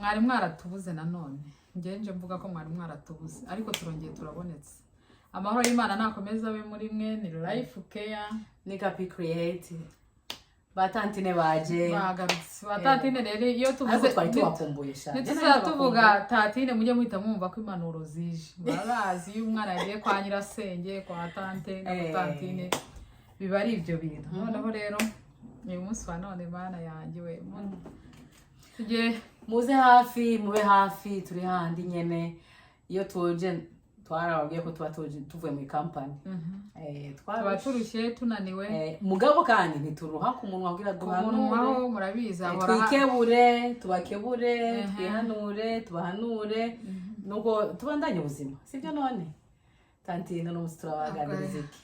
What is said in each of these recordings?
mwari mwaratubuze nanone ngenje mvuga ko mwari mwaratubuze ariko turongeye turabonetse amahoro y'Imana nakomeza abe muri mwe ni life care ni Kapi Create batantine baje bagarutse batantine rero iyo tuvuze twari tubakumbuye sha tuvuga tatine mujye muhita mwumva ko impanuro zije barazi iyo umwana yagiye kwa nyirasenge kwa tante na tantine biba ari ibyo bintu noneho rero uyu munsi wa none Mana yanjye we tujye muze hafi mube hafi turi handi nyene iyo tuje twarababwiye ko tuvuye mu company twaturushye tunaniwe mugabo kandi ntituruha ku munwa kugira duhanure murabizi ahora tubakebure twihanure tubahanure nuko tubandanye ubuzima sibyo none tantine no musi turabaganiriza iki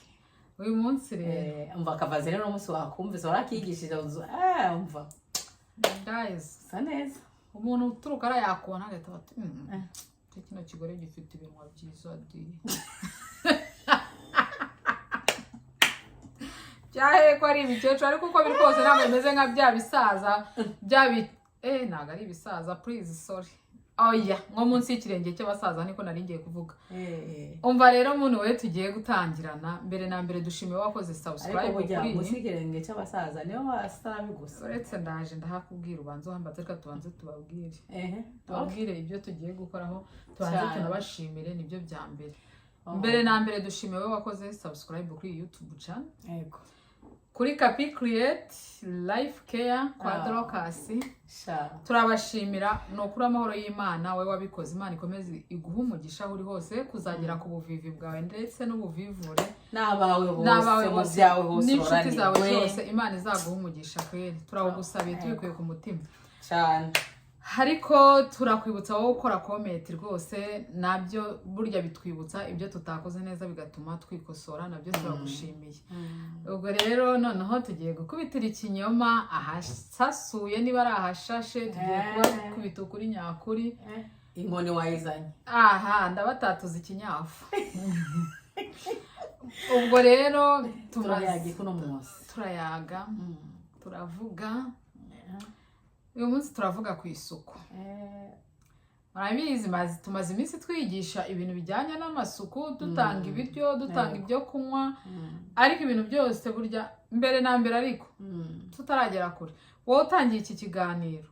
uyu munsi rero umva kavaze rero no musi wakumvise warakigishije umva guys saneza umuntu uturuka ara yakona agahita bati kino kigore gifite ibinwa byiza di cyahe ko ari ibikecuru ariko uko biri kose ntabwo bimeze nka bya bisaza ntabwo ari ibisaza please sorry oya nko munsi y'ikirenge cy'abasaza niko nari ngiye kuvuga umva rero umuntu we tugiye gutangirana mbere na mbere dushimiye wakoze subscribe kuri munsi y'ikirenge cy'abasaza niyo wasabi gusa uretse ndaje ndahakubwira ubanze uhambaze reka tubanze tubabwire tubabwire ibyo tugiye gukoraho tubanze tunabashimire nibyo bya mbere mbere na mbere dushimiye wakoze subscribe kuri YouTube channel yego kuri Kapi Create Life Care kwa Dorcas turabashimira no kuri amahoro y'Imana we wabikoze Imana ikomeze iguha umugisha uri hose kuzagera ku buvivi bwawe ndetse n'ubuvivure nabawe bose byawe hose n'inshuti zawe zose Imana izaguha umugisha kweri turagusabiye tubikuye ku mutima cyane hariko turakwibutsa wowe ukora comment rwose nabyo burya bitwibutsa ibyo tutakoze neza bigatuma twikosora nabyo turagushimiye ubwo rero noneho tugiye gukubitira ikinyoma ahasasuye niba ari ahashashe tugiye kuba kubita ukuri nyakuri inkoni wayizanye ndabatatuza ikinyafu ubwo rero turayaga turavuga uyu munsi turavuga ku isuku murabizi tumaze iminsi twigisha ibintu bijyanye n'amasuku dutanga ibiryo dutanga ibyo kunywa ariko ibintu byose burya mbere na mbere ariko tutaragera kure wowe utangiye iki kiganiro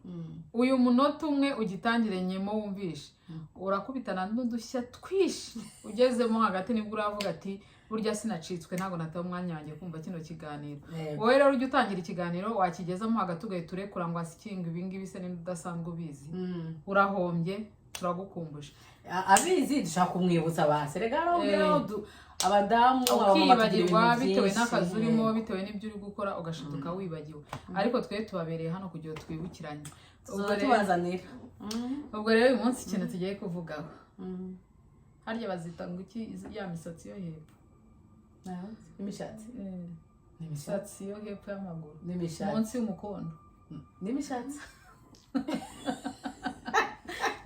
uyu munota umwe ugitangire nyemo wumvishe urakubitana n'udushya twishi ugezemo hagati nibwo uravuga ati burya sinacitswe ntago nataye umwanya wanjye kumva kino kiganiro wowe rero ujye utangira ikiganiro wakigezamo hagati ugahita urekura ngo asikinga ibingibi se n'indi udasanzwe ubizi urahombye turagukumbuje abizi dushaka kumwibutsa base rega abadamu ukibagirwa bitewe n'akazi urimo bitewe n'ibyo uri gukora ugashituka wibagiwe ariko twe tubabereye hano kugira twibukiranye ubwo rero uyu munsi ikintu tugiye kuvugaho harya bazita ngo iki ya misatsi yo hepfo imishatsi yo hepfo y'amaguru munsi y'umukondo n'imishatsi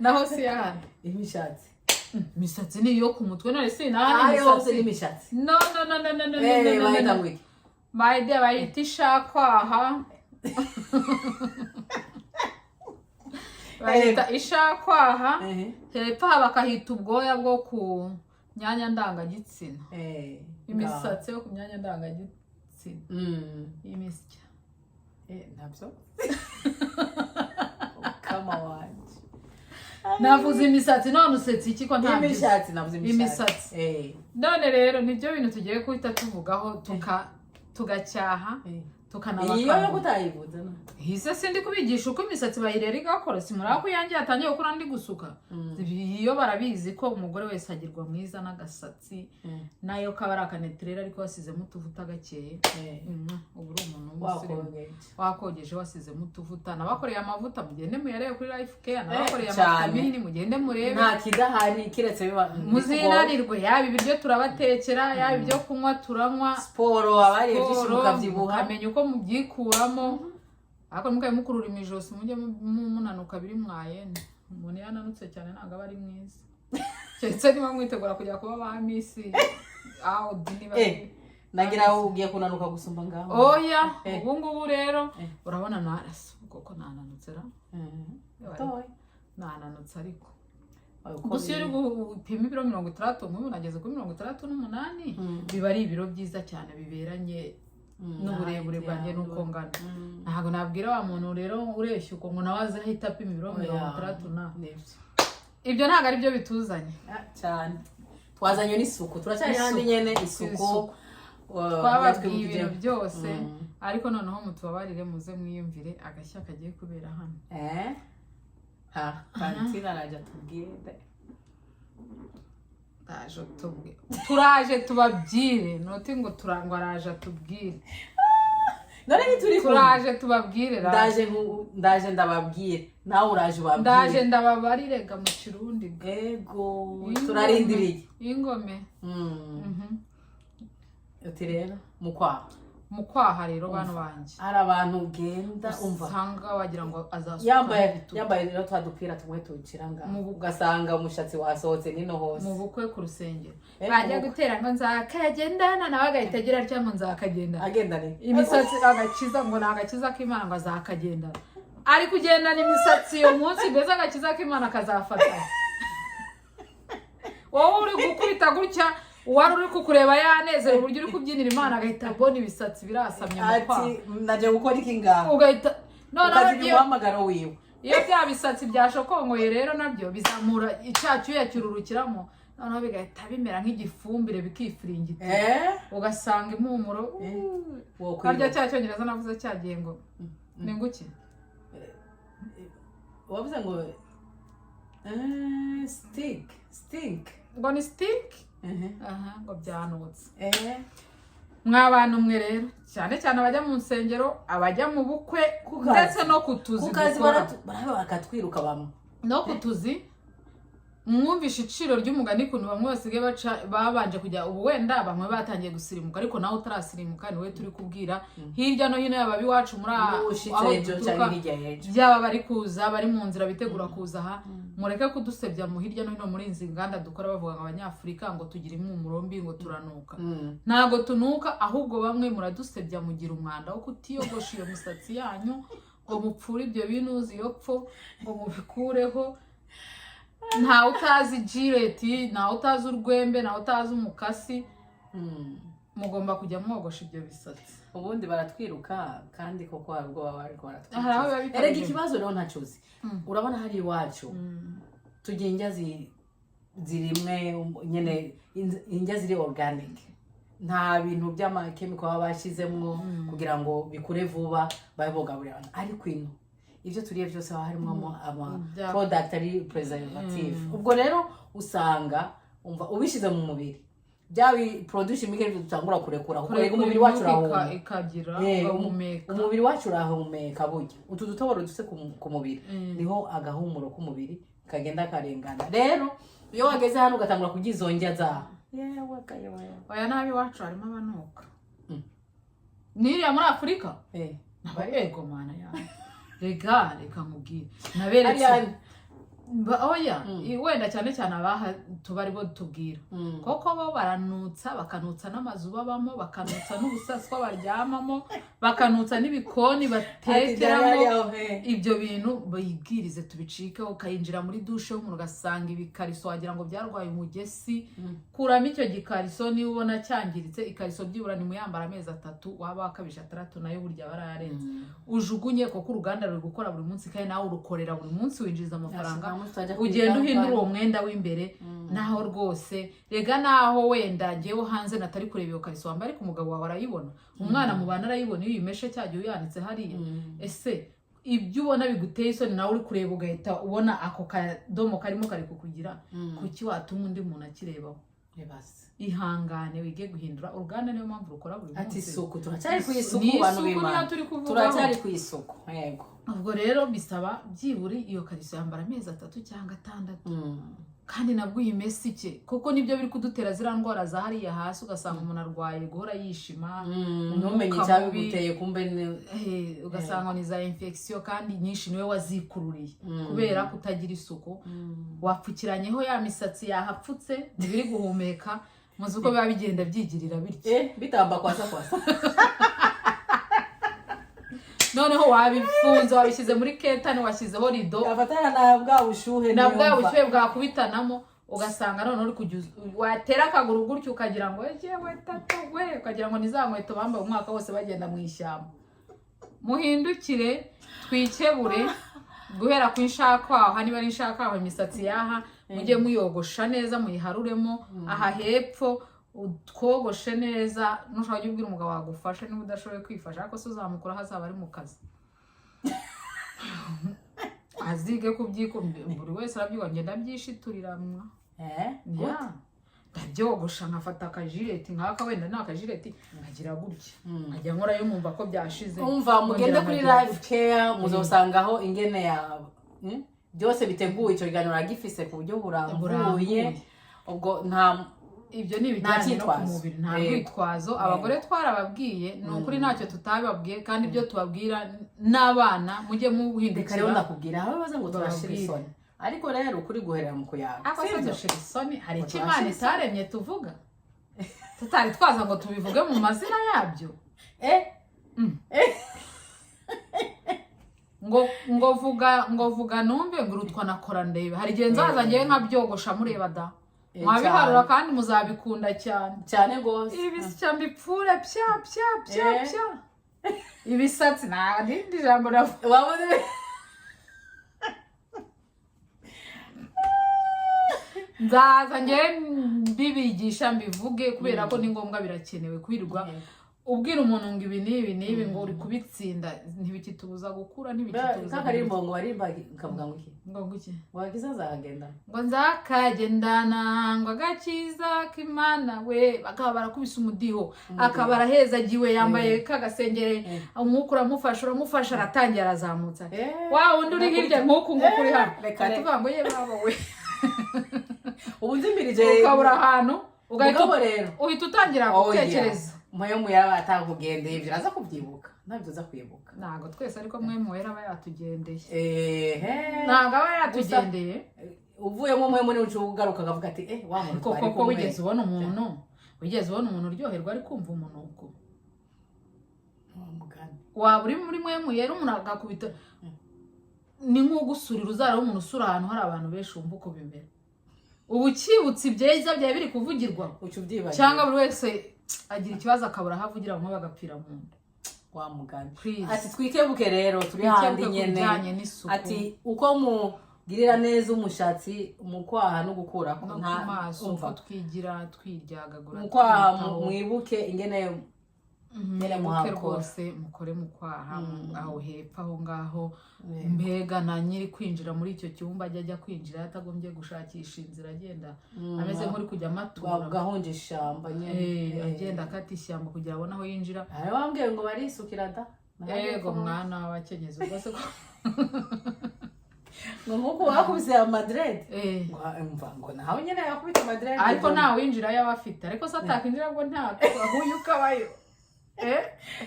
naho si yahandi imishatsi ni iyo ku mutwe none si n'imishatsi no bayita bayita ishakwaha bayita ishakwaha hepfo bakahita ubwoya bwo ku myanya ndangagitsina imisatsi yo ku myanya ndangagitsina imisya ntabyo kama wanje navuze imisatsi none usetse iki ko nta imishatsi navuze imisatsi none rero nibyo bintu tugiye kuhita tuvugaho tugacyaha tukanabakana iyo yo kutayivuza hise sindi kubigisha uko imisatsi bayirera igakora simura ko yanjye yatangiye gukora ndi gusuka iyo barabizi ko umugore wese agirwa mwiza n'agasatsi nayo kabara akanetrera ariko wasizemo utuvuta gakeye ubu uri umuntu w'umusirimu wakogeje wasizemo utuvuta nabakoreye amavuta mugende muyarebe kuri Life Care nabakoreye amavitamini mugende murebe nta kidahari kiretse biba muzinanirwe yaba ibiryo turabatekera yaba ibyo kunywa turanywa siporo abari byinshi mukabyibuha amenya uko mubyikuramo ariko mukaye mukurura imijosi mujye munanuka biri mwayene umuntu yananutse cyane ntabwo aba ari mwiza cyetse niba mwitegura kujya kuba ba misi niba nagira ugiye kunanuka gusumba ngaho oya ubu ngubu rero urabona narasa kuko nananutse ra nananutse ariko gusa iyo uri gupima ibiro 60 nk'ubu nageze kuri 68 biba ari ibiro byiza cyane biberanye n'uburebure bwanjye n'uko ngana ntabwo nabwira wa muntu rero ureshya uko ngo nawe aze ahita apima ibiro 60 ibyo ntabwo ari byo bituzanye cyane twazanye n'isuku turacyari handi nyene isuku twababwiye ibintu byose ariko noneho mutubabarire muze mwiyumvire agashya kagiye kubera hano kantina araje tubwire turaje tubabwire noti ngo turangwa araje tubwire none nituri turaje tubabwire ndaje ndababwire nawe uraje ubabwire ndaje ndababarire ga mu kirundi ego turarindiriye ingome uti rero mukwaha rero bana banje hari abantu ugenda umva usanga wagira ngo azasuka yambaye rero twadupira tumwe tukira ngaho ugasanga umushatsi wasohotse nino hose mu bukwe ku rusengero bajya gutera ngo nzakagendana nawe agahita agira atya ngo nzakagendana agendane imisatsi agakiza ngo nagakiza k'Imana ngo azakagendana ari kugendana imisatsi yo munsi mbese agakiza k'Imana kazafata wowe uri gukubita gutya wari uri kukureba yanezera uburyo uri kubyinira Imana agahita abona ibisatsi birasamye mu kwa ati naje gukora iki ngaho ugahita none uhamagara wiwe iyo bya bisatsi byashokongoye rero nabyo bizamura icyacyuya cyururukiramo noneho bigahita bimera nk'igifumbire bikifiringita ugasanga impumuro harya cya cyongereza navuze cyagiye ngo ni nguki wavuze ngo stink ngo ni stink ngo byanutse mw'abantu mwe rero cyane cyane abajya mu nsengero abajya mu bukwe ndetse no kutuzi bakatwiruka bamwe no kutuzi mwumvisha iciro ry'umugani kuntu bamwe basigaye babanje kujya ubu wenda bamwe batangiye gusirimuka ariko nawe utarasirimuka niwe turi kubwira hirya no hino y'ababi wacu muri aho byaba bari kuza bari mu nzira bitegura kuza aha mureke kudusebya mu hirya no hino muri izi nganda dukora bavuga ngo abanyafurika ngo tugira impumuro mbi ngo turanuka ntago tunuka ahubwo bamwe muradusebya mugira umwanda wo kutiyogosha iyo misatsi yanyu ngo mupfure ibyo binuzi Hepfo ngo mubikureho ntawe utazi jireti ntawe utazi urwembe ntawe utazi umukasi mugomba kujya mwogosha ibyo bisatsi ubundi baratwiruka kandi koko hari ubwo baba bariko baratwiruka erega ikibazo rero ntacuzi urabona hari iwacu tugira indya zirimwe nyene indya ziri organic nta bintu by'amakemiko baba bashyizemwo kugira ngo bikure vuba babibogaburira ariko ino ibyo turiye byose haba harimo ama product ari preservative ubwo rero usanga umva ubishize mu mubiri byawi produce imike bitangura kurekura kuko umubiri wacu urahumeka ikagira umubiri wacu urahumeka burya utu dutoboro duse ku mubiri niho agahumuro k'umubiri kagenda karengana rero iyo wageze hano ugatangura kugizongya za oya nabi wacu harimo abanuka niriya muri Afurika nabarego mana yawe reka nkubwire naberetse oya wenda cyane cyane abaha tubari bo tubwira koko bo baranutsa bakanutsa n'amazu babamo bakanutsa n'ubusaswa baryamamo bakanutsa n'ibikoni batekeramo ibyo bintu bayibwirize tubicike ukayinjira muri dushe umuntu ugasanga ibikariso wagira ngo byarwaye umugesi kuramo icyo gikariso niba ubona cyangiritse ikariso byibura ni muyambara amezi 3 waba wakabije 3 nayo burya barayarenze ujugunye koko uruganda ruri gukora buri munsi kandi nawe urukorera buri munsi winjiza amafaranga ugenda uhindura uwo mwenda w'imbere naho rwose rega naho wenda ngewe hanze natari kureba iyo kariso wambaye ariko umugabo wawe arayibona umwana mu bana arayibona iyo uyimeshe cyagiye uyanitse hariya ese ibyo ubona biguteye isoni nawe uri kureba ugahita ubona ako kadomo karimo kari kukugira kuki watuma undi muntu akirebaho ihangane wige guhindura uruganda niyo mpamvu rukora buri munsi ati isuku turacyari ku isuku bantu b'Imana turacyari ku isuku yego ubwo rero bisaba byiburi iyo kariso yambara amezi 3 cyangwa 6 kandi nabwo uyimese iki kuko nibyo biri kudutera zira ndwara za hariya hasi ugasanga umuntu arwaye guhora yishima ntumenye icyabiguteye kumbe ugasanga ni za infection kandi nyinshi niwe wazikururiye kubera kutagira isuku wapfukiranyeho ya misatsi yahapfutse ntibiri guhumeka muzi uko biba bigenda byigirira bityo bitamba kwasa noneho wabifunze wabishyize muri ketani washyizeho rido afatana na bwa bushuhe na bwa bushuhe bwakubitanamo ugasanga noneho uri kujya watera akaguru gutyo ukagira ngo yewe tata we ukagira ngo niza nkweto bambaye umwaka wose bagenda mu ishyamba. Muhindukire twikebure guhera ku inshakwaho niba ari inshakwaho imisatsi yaha mujye muyogosha neza muyiharuremo aha hepfo twogoshe neza nushaka ubwira umugabo wagufashe niba udashoboye kwifasha ariko se uzamukura hazaba ari mu kazi azige kubyikumbi buri wese arabyigwa ngenda byishituriramwa ndabyogosha nkafata akajireti nkaka wenda nta kajireti nkagira gutya nkajya nkora yo mwumva ko byashize umva mugende kuri live care muzosangaho ingene yawe byose biteguye icyo kiganiro agifise ku buryo burambuye ubwo nta ibyo ni ibijyanye no ku mubiri nta rwitwazo abagore twarababwiye ni ukuri ntacyo tutabibabwiye kandi ibyo tubabwira n'abana mujye muhindukira rero ndakubwira aho baza ngo turashira isoni ariko rero ukuri guherera mu kuyaga ako dushira isoni hari icyo Imana itaremye tuvuga tutari twaza ngo tubivuge mu mazina yabyo ngo vuga numve ngo urutwa nakora ndebe hari igihe nzaza ngewe nkabyogosha mureba da mwabiharura kandi muzabikunda cyane cyane rwose ibisya mbipfure pya pya pya pya ibisatsi nta rindi jambo wabone nzaza ngewe mbibigisha mbivuge kubera ko ni ngombwa birakenewe kwirirwa ubwira umuntu ngo ibi n'ibi ngo uri kubitsinda ntibikitubuza gukura ntibikitubuza kakarimbo ngo warimba kavuga ngo iki ngo iki wagiza zagenda ngo nzakagendana ngo agakiza k'Imana we bakaba barakubise umudiho akaba arahezagiwe yambaye kagasengere umwuka uramufasha aratangira arazamutsa wa undi uri hirya nk'uku ngo kuri hano tuvuga ngo ye baba we ubu nzimirije ukabura ahantu uhita utangira gutekereza moyo muyara atakugendeye ibyo aza kubyibuka ntabyo uza kwibuka ntago twese ariko mwe muhera aba yatugendeye ntago aba yatugendeye uvuyemo mwe muri ucu ugaruka akavuga ati wa muntu twari koko wigeze ubona umuntu uryoherwa ari kumva umunuko waba uri muri mwe muyera umuntu agakubita ni nk'ugusurira uzara umuntu usura ahantu hari abantu benshi wumva uko bimera ubu kibutse ibyiza byawe biri kuvugirwa cyangwa buri wese agira ikibazo akabura aho avugira ngo bagapfira mu nda wa mugani ati twikebuke rero turi handi nyene ati uko mugirira neza umushatsi mu kwaha no gukura nta maso twigira twiryagagura mu kwaha mwibuke ingene muke rwose mukore mu kwaha aho hepfo aho ngaho mbega na nyiri kwinjira muri icyo cyumba ajya kwinjira atagombye gushakisha inzira agenda ameze nk'uri kujya amatura gahonje ishyamba nyine agenda akata ishyamba kugira abone aho yinjira hari bambwiye ngo barisukira da yego mwana w'abakenyezi rwose ko ngo nk'uko wakubise amadrede ngo nawe nyine yakubita amadrede ariko nta winjira yaba afite ariko se atakinjira ngo ntako ahuye ukabayo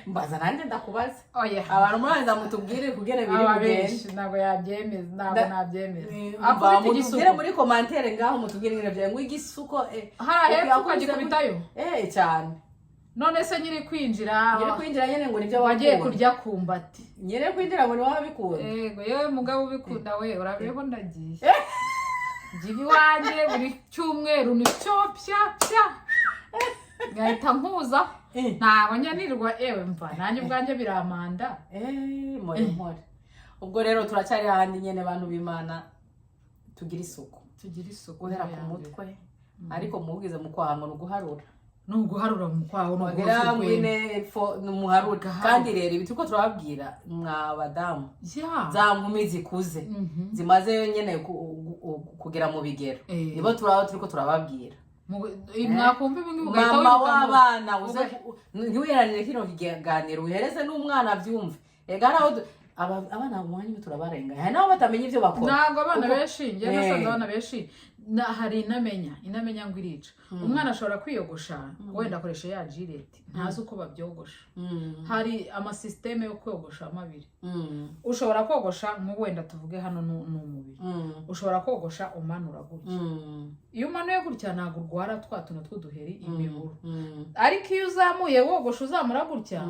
mbaza nanjye ndakubaza oya abantu muranza mutubwire kugere biri kugenda ntabwo yabyemeza ntabwo nabyemeza akubita igisuko muri commentaire ngaho mutubwire ngire bya ngo igisuko hari hepfo ukagikubitayo cyane none se nyiri kwinjira nyene ngo nibyo wagiye kurya kumbati nyere kwinjira ngo niwe wabikunda yego yewe mugabo ubikunda we urabeho ndagiye jibi wanje buri cyumweru ni cyo pya pya ngahita nkuza ntabwo nyanirwa mva nanjye ubwanjye biramanda more ubwo rero turacyari handi nyene abantu b'Imana tugira isuku uhera ku mutwe ariko mubugize mu kwaha ngo guharura nuguharura mu kwaha n'umuharura kandi rero ibi tuko turababwira mwa badamu za nkumi zikuze zimaze nyene kugera mu bigero nibo turiko turababwira mwakumva ibintu mama w'abana ntiwiranire kino kiganiro uhereze n'umwana abyumve egaraho abana mwanya turabarenga hari nabo batamenya ivyo bakora ntago abana benshi ngiye nasanze abana benshi hari inamenya ngo irica umwana ashobora kwiyogosha wenda akoresha ya jireti ntazi uko babyogosha hari amasysteme yo kwogosha amabiri ushobora kogosha nko wenda tuvuge hano n'umubiri ushobora kogosha umanura gutya iyo umanuye gutya ntago urwara twa tuntu tw'uduheri imiburu ariko iyo uzamuye wogosha uzamura gutya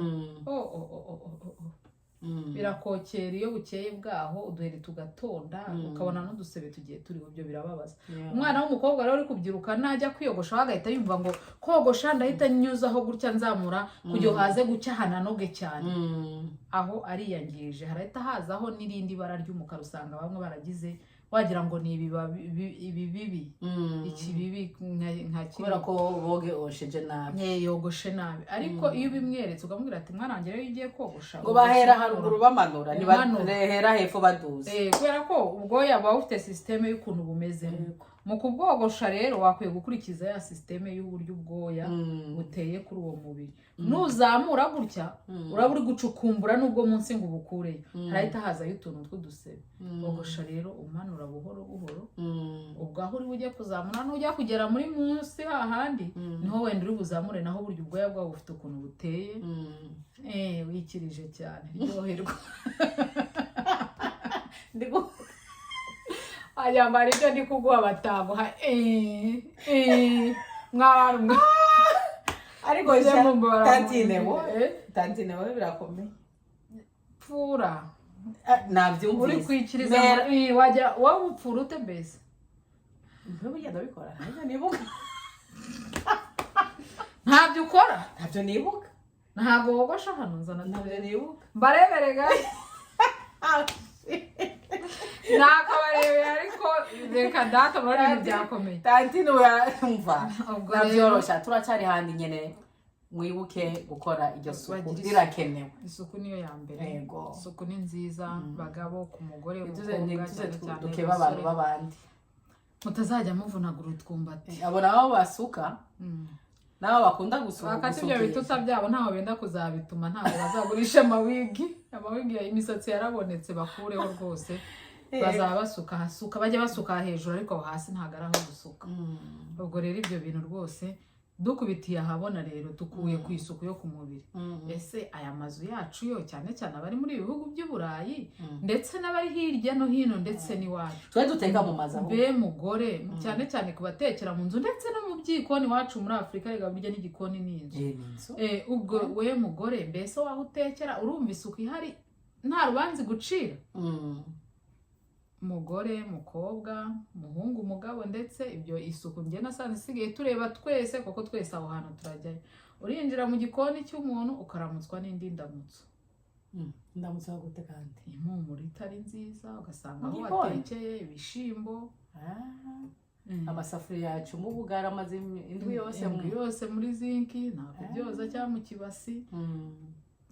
birakokera iyo bukeye bwaho uduheri tugatonda ukabona n'udusebe tugiye turiho, byo birababaza. Umwana w'umukobwa rero uri kubyiruka najya kwiyogosha agahita yumva ngo kogosha ndahita nyuzaho gutya nzamura kugira haze gucya hananoge cyane, aho ariyangije harahita hazaho n'irindi bara ry'umukara, usanga bamwe baragize wagira ngo ni ibibibi ikibibi nka kubera ko boge osheje nabi yogoshe nabi. Ariko iyo bimweretse ukamubwira ati mwana wanjye rero ugiye kogosha ngo bahera haruguru bamanura ntibahera hepfo baduze, kubera ko ubwoya buba bufite systeme y'ukuntu bumeze. Mu kubwogosha rero wakwiye gukurikiza ya systeme y'uburyo ubwoya buteye kuri uwo mubiri. Nuzamura gutya uraba uri gucukumbura nubwo munsi ngo ubukureyo, harahita hazayo utuntu tw'udusebe. Bogosha rero umanura buhoro buhoro, ubwo aho uri bujye kuzamura n'ujya kugera muri munsi hahandi niho wenda uri buzamure, naho buryo ubwoya bwawe bufite ukuntu buteye. Wikirije cyane ryoherwa ayambara ibyo ndi kuguha bataguha mwana ariko tantine we birakomeye pfura nabyumvise uri kwikiriza wajya wawupfura ute mbese ntibujya ndabikora nibuka ntabyo ukora ntabyo nibuka ntabwo wogosha hano nzana ntabyo nibuka mbarebere gayi nakabarebe ariko reka data muri ibi byakomeye tantine urumva nabyorosha turacyari handi nyene mwibuke gukora iryo suku rirakenewe. Isuku niyo ya mbere, isuku ni nziza bagabo ku mugore dukeba abantu babandi mutazajya muvunagura utwumbati abo nabo basuka nabo bakunda gusuka bakati ibyo bituta byabo ntaho benda kuzabituma ntabwo bazagurisha amawigi imisatsi yarabonetse bakureho rwose bazaba basuka hasuka bajya basuka hejuru ariko hasi ntago araho gusuka. Ubwo rero ibyo bintu rwose dukubitiye ahabona rero tukuye ku isuku yo ku mubiri. Ese aya mazu yacu yo cyane cyane abari muri ibihugu by'Uburayi ndetse n'abari hirya no hino ndetse n'iwacu twe duteka mu mazu be mugore cyane cyane kubatekera mu nzu ndetse no mu byikoni wacu muri Afrika rega burya n'igikoni n'inzu. Ubwo we mugore mbese waho utekera urumva isuku ihari nta rubanzi gucira. Mugore mukobwa muhungu mugabo ndetse ibyo isuku nge nasanze isigaye tureba twese kuko twese aho hantu turajyayo. Urinjira mu gikoni cy'umuntu ukaramutswa n'indi ndamutso. Ndamutso gute kandi impumuro itari nziza ugasanga aho watekeye ibishimbo amasafuriya yacu mu bugara amaze indwi yose muri zinki ntabwo byoza cyangwa mu kibasi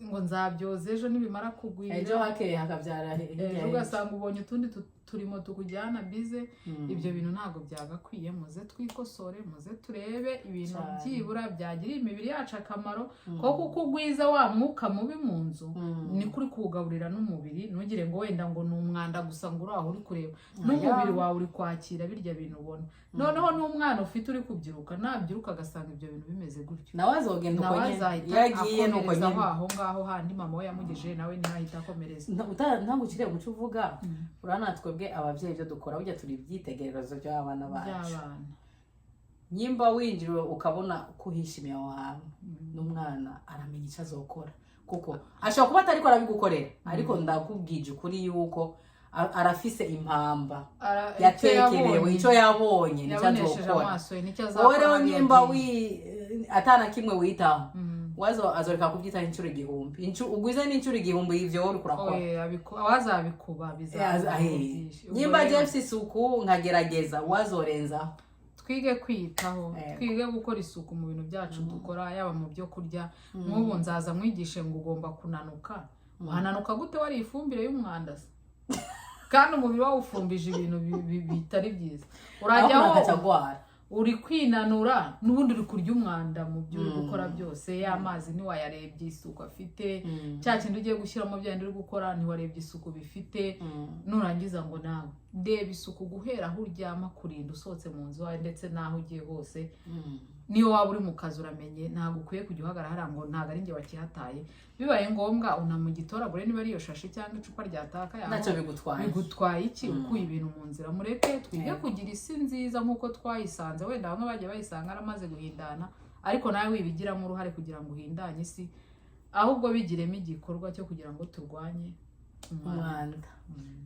ngo nzabyoze ejo nibimara kugwira ejo hakeye hakabyara ugasanga ubonye utundi turimo tukujyana bize. Ibyo bintu ntabwo byagakwiye. Muze twikosore, muze turebe ibintu byibura byagirira imibiri yacu akamaro, kuko kugwiza wa mwuka mubi mu nzu ni kuri kugaburira n'umubiri. Ntugire ngo wenda ngo ni umwanda gusa ngo uraho uri kureba, n'umubiri wawe uri kwakira birya bintu ubona. Noneho n'umwana ufite uri kubyiruka nabyiruka agasanga ibyo bintu bimeze gutyo, nawe azogenda uko nyine yagiye nuko nyine aho ngaho handi mama we yamugejeje nawe ntahita akomereza. Ntangukire mu cyo uvuga urana twebwe abavyeyi byo dukora burya turi byitegererezo by'abana bacu. Nyimba winjira ukabona kuhishimiye wawe n'umwana aramenya icyo azokora, kuko ashobora kuba atari ko arabigukorera ariko ndakubwije kuri yuko arafise impamba yatekerewe icyo yabonye nicyo azokora. Wowe rero nyimba atana kimwe witaho wazo azoreka kubyita inshuro igihumbi ugwize n'inshuro igihumbi ivyo wori kurakora wazabikuba bizaza. Nyimba Jeff isuku nkagerageza wazorenzaho. Twige kwitaho, twige gukora isuku mu bintu byacu dukora, yaba mu byo kurya. Nk'ubu nzaza mwigishe ngo ugomba kunanuka. Wananuka gute wari ifumbire y'umwanda se? Kandi umubiri wawe ufumbije ibintu bitari byiza. Urajyaho uri kwinanura n'ubundi uri kurya umwanda mu byo uri gukora byose. Y'amazi ntiwayarebye isuku afite, cya kintu ugiye gushyiramo byandi uri gukora ntiwarebye isuku bifite. Nurangiza ngo nawe ndeba isuku guhera aho uryama kurinda usohotse mu nzu wawe ndetse n'aho ugiye hose. Niyo waba uri mu kazi uramenye ntabwo ukwiye kujya uhagarara ngo ntabwo ari njye wakihataye. Bibaye ngombwa unamugitoragure niba ari iyo shashi cyangwa icupa ryataka yaho ntacyo bigutwaye iki ukuye ibintu mu nzira. Mureke twige kugira isi nziza nk'uko twayisanze. Wenda bamwe bagiye bayisanga aramaze guhindana ariko nawe wibigiramo uruhare kugira ngo uhindanye isi. ahubwo bigiremo igikorwa cyo kugira ngo turwanye umwanda.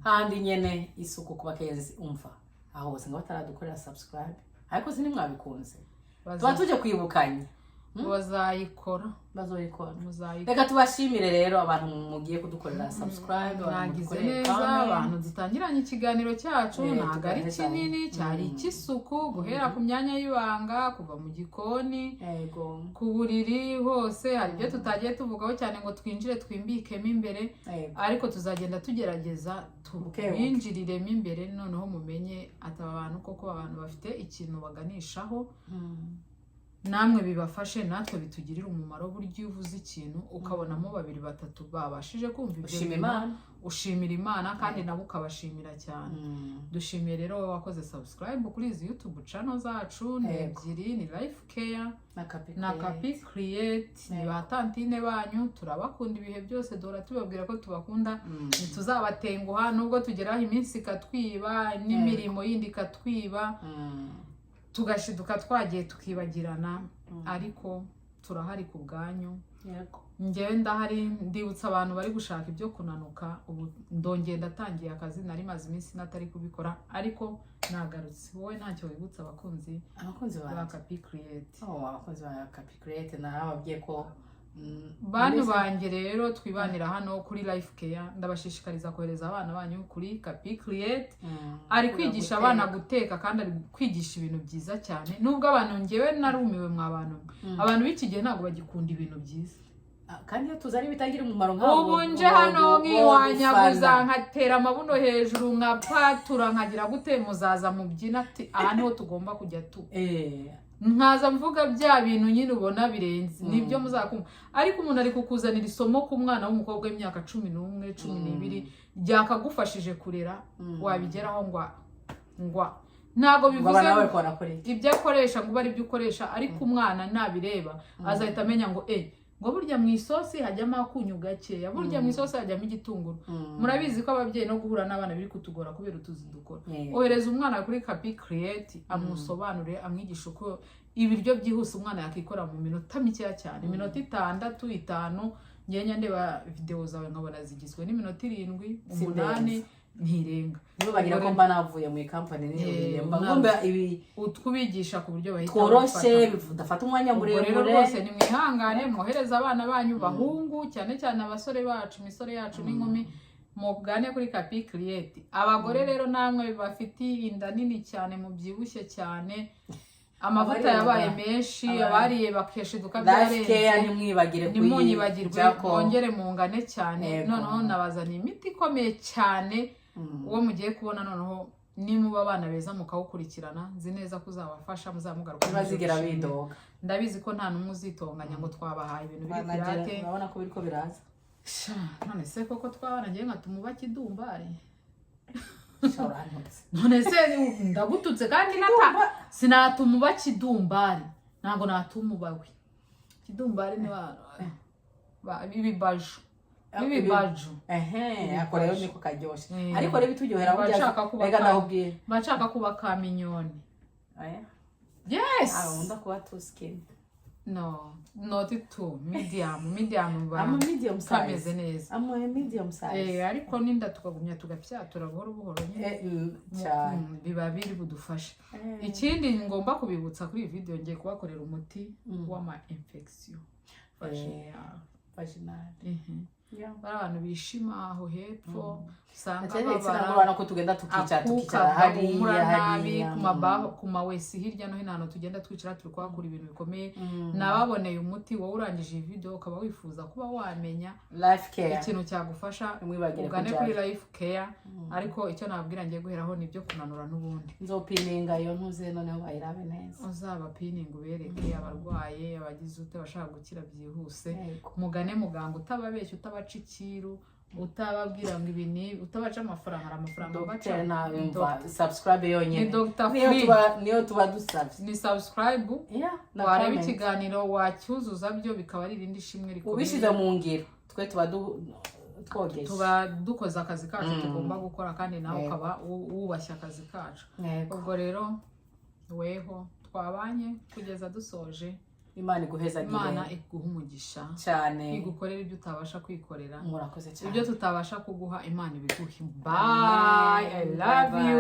Handi nyene isuku ku bakenyezi umva aho bose ngo bataradukorera subscribe ariko sini mwabikunze tuba tuje kwibukanya bazayikora reka tubashimire rero abantu mugiye kudukorera subscribe bagize neza abantu dutangiranye ikiganiro cyacu ntago ari kinini cyari ikisuku guhera ku myanya y'ibanga kuva mu gikoni ku buriri hose hari ibyo tutagiye tuvugaho cyane ngo twinjire twimbikemo imbere ariko tuzagenda tugerageza twinjiriremo imbere noneho mumenye ataba abantu koko abantu bafite ikintu baganishaho namwe bibafashe natwe bitugirira umumaro buryo uvuze ikintu ukabonamo 2-3 babashije kumva ibyo ushimira Imana kandi nabo ukabashimira cyane. Dushimiye rero wowe wakoze subscribe kuri izi YouTube channel zacu ni ebyiri ni Life Care na Capi Create ni batantine banyu turabakunda ibihe byose dora tubabwira ko tubakunda ntituzabatenguha nubwo tugeraho iminsi katwiba n'imirimo yindi katwiba tugashiduka twagiye tukibagirana ariko turahari ku bwanyu. Ngewe ndahari ndibutsa abantu bari gushaka ibyo kunanuka ubu ndongeye ndatangiye akazi nari maze iminsi natari kubikora ariko nagarutse. Wowe ntacyo wibutsa abakunzi ba Capi Create? Abakunzi ba Capi Create narababwiye ko bantu banjye rero twibanira hano kuri Life Care ndabashishikariza kohereza abana banyu kuri Capi Create ari kwigisha abana guteka kandi ari kwigisha ibintu byiza cyane nubwo abantu ngewe narumiwe abantu b'iki gihe ntago bagikunda ibintu byiza kandi iyo tuzari bitagira umumaro nk'abo ubu nje hano nkiwanyaguza nkatera amabuno hejuru nkapatura nkagira gute muzaza mubyina ati aha niho tugomba kujya tu nkaza mvuga bya bintu nyine ubona birenze nibyo muzakumva ariko umuntu ari kukuzanira isomo ku mwana w'umukobwa w'imyaka 11 12 ryakagufashije kurera wabigeraho ngwa ntago bivuze ibyo akoresha ngo bari byo ukoresha ariko umwana nabireba azahita amenya ngo ngo burya mu isosi hajyamo akunyu gakeya burya mu isosi hajyamo igitunguru. Murabizi ko ababyeyi no guhura n'abana biri kutugora kubera utuzi dukora. Ohereza umwana kuri Capi Create amusobanure amwigisha uko ibiryo byihuse umwana yakikora mu minota mikeya cyane iminota 6-5 ngenya ndeba video zawe nkabona zigizwe n'iminota 7-8 ntirenga nibo bagira ko mba navuye mu company niyo ngomba ibi utkubigisha ku buryo bahita tworoshe bidafata umwanya muremure. Rero rwose ni mwihangane mwohereza abana banyu bahungu cyane cyane abasore bacu imisore yacu n'inkumi mugane kuri Capi Create. Abagore rero namwe bafite inda nini cyane mubyibushye cyane amavuta yabaye menshi abariye bakeshiduka byarenze nimwibagirwe kongere mungane cyane noneho nabazaniye imiti ikomeye cyane uwo mugiye kubona noneho nimuba abana beza mukawukurikirana nzi neza kuzabafasha muzamugaruka bazigera bidoga ndabizi ko nta numwe uzitonganya ngo twabahaye ibintu biri pirate urabona ko biriko biraza none se koko twabarangiye ngatumuba kidumbare none se ndagututse kandi sinatumuba kidumbare ntago natumubawe kidumbare ni bibibaju akoreyo niko karyoshe ariko rero bituryohera rega ndahubwiye bashaka kuba kaminyoni yes kuba too skinny no not too medium ba medium size kameze neza medium size ariko ninda tukagumya tugapyatura buhoro buhoro nyine biba biri budufasha. Ikindi ngomba kubibutsa kuri video ngiye kubakorera umuti w'ama infection vaginal abantu bishima aho hepfo usanga babara ko tugenda tukicara hariya ku mawesi hirya no hino tugenda twicara turi kwakura ibintu bikomeye. Nababoneye umuti wowe urangije iyi video ukaba wifuza kuba wamenya Life Care ikintu cyagufasha ugane kuri Life Care ariko icyo nababwira ngiye guheraho nibyo kunanura n'ubundi nzopininga iyo ntuze noneho bayirabe neza uzaba pininga ubereke abarwaye abagize ute bashaka gukira byihuse mugane muganga utababeshya utabacikiru utababwira ngo ibini utabaca amafaranga baca na subscribe yonyine niyo tuba dusabye ni subscribe wareba ikiganiro wacyuzuza byo bikaba ari irindi shimwe rikomeye ubishize mu ngiro twe tuba twogeje tuba dukoza akazi kacu tugomba gukora kandi nawe ukaba wubashya akazi kacu. Ubwo rero weho twabanye kugeza dusoje Imana iguhezagire. Imana iguha umugisha cyane, igukorera ibyo utabasha kwikorera, murakoze cyane, ibyo tutabasha kuguha Imana ibiguhe. Bye, I love you.